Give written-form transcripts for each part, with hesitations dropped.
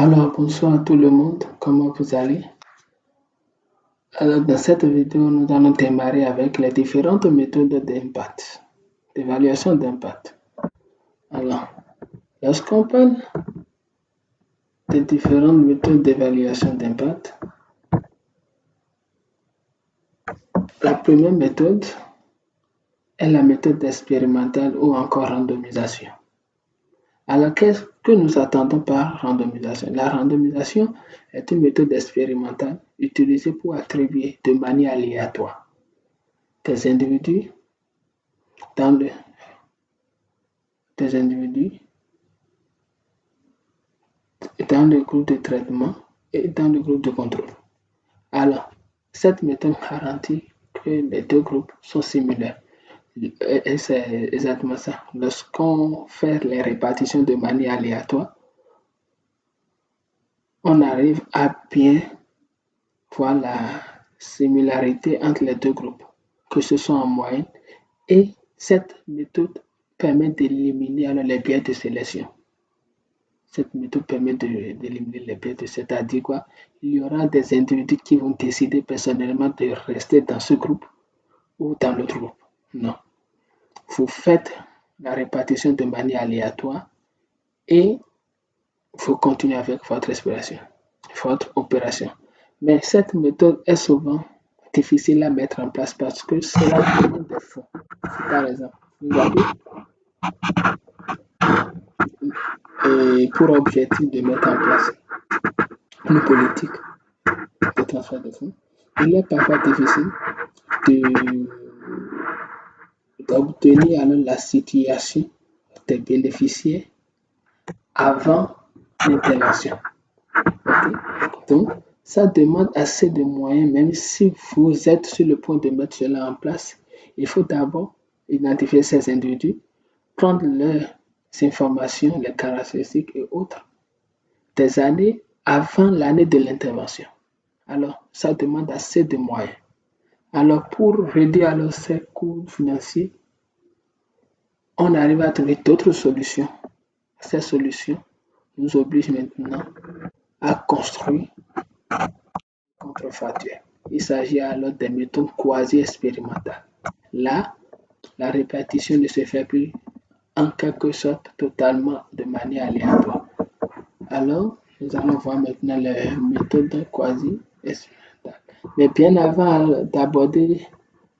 Alors, bonsoir à tout le monde, comment vous allez? Alors, dans cette vidéo, nous allons démarrer avec les différentes méthodes d'impact, d'évaluation d'impact. Alors, lorsqu'on parle des différentes méthodes d'évaluation d'impact, la première méthode est la méthode expérimentale ou encore randomisation. Alors, qu'est-ce que nous attendons par randomisation? La randomisation est une méthode expérimentale utilisée pour attribuer de manière aléatoire des individus dans le, groupe de traitement et dans le groupe de contrôle. Alors, cette méthode garantit que les deux groupes sont similaires. Et c'est exactement ça. Lorsqu'on fait les répartitions de manière aléatoire, on arrive à bien voir la similarité entre les deux groupes, que ce soit en moyenne, et cette méthode permet d'éliminer les biais de sélection. Cette méthode permet d'éliminer les biais, c'est-à-dire quoi? Il y aura des individus qui vont décider personnellement de rester dans ce groupe ou dans l'autre groupe. Non. Vous faites la répartition de manière aléatoire et vous continuez avec votre opération. Mais cette méthode est souvent difficile à mettre en place parce que cela demande des fonds. Par exemple, vous avez pour objectif de mettre en place une politique de transfert de fonds. Il est parfois difficile d'obtenir la situation des bénéficiaires avant l'intervention. Okay? Donc, ça demande assez de moyens, même si vous êtes sur le point de mettre cela en place. Il faut d'abord identifier ces individus, prendre leurs informations, les caractéristiques et autres des années avant l'année de l'intervention. Alors, ça demande assez de moyens. Alors, pour réduire ces coûts financiers, on arrive à trouver d'autres solutions. Ces solutions nous obligent maintenant à construire un contrefactuel. Il s'agit alors des méthodes quasi-expérimentales. Là, la répartition ne se fait plus en quelque sorte totalement de manière aléatoire. Alors, nous allons voir maintenant les méthodes quasi-expérimentales. Mais bien avant d'aborder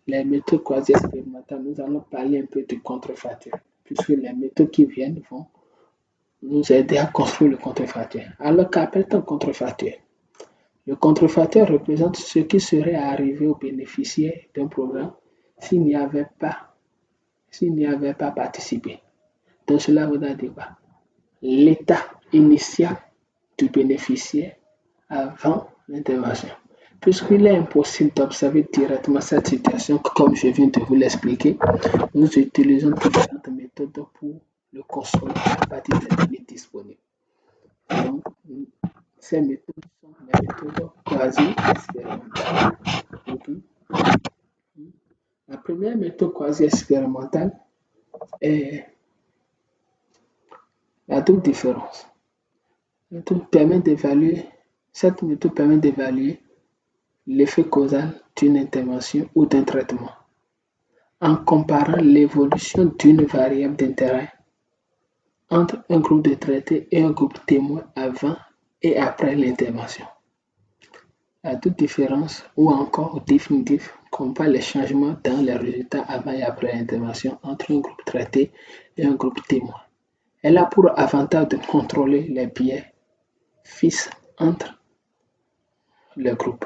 les méthodes quasi-expérimentales, nous allons parler un peu du contrefactuel, puisque les méthodes qui viennent vont nous aider à construire le contrefactuel. Alors, qu'appelle-t-on un contrefactuel? Le contrefactuel représente ce qui serait arrivé aux bénéficiaires d'un programme s'il n'y avait pas participé. Donc, cela voudra dire quoi? L'état initial du bénéficiaire avant l'intervention. Puisqu'il est impossible d'observer directement cette situation, comme je viens de vous l'expliquer, nous utilisons différentes méthodes pour le construire à partir des données disponibles. Donc, ces méthodes sont les méthodes quasi-expérimentales. Okay. La première méthode quasi-expérimentale est la double différence. Cette méthode permet d'évaluer l'effet causal d'une intervention ou d'un traitement en comparant l'évolution d'une variable d'intérêt entre un groupe de traités et un groupe témoin avant et après l'intervention. La toute différence ou encore définitive compare les changements dans les résultats avant et après l'intervention entre un groupe traité et un groupe témoin. Elle a pour avantage de contrôler les biais fixes entre les groupes.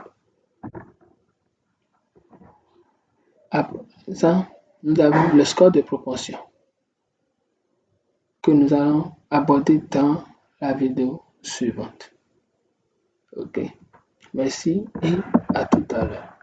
Après ça, nous avons le score de proportion que nous allons aborder dans la vidéo suivante. Ok, merci et à tout à l'heure.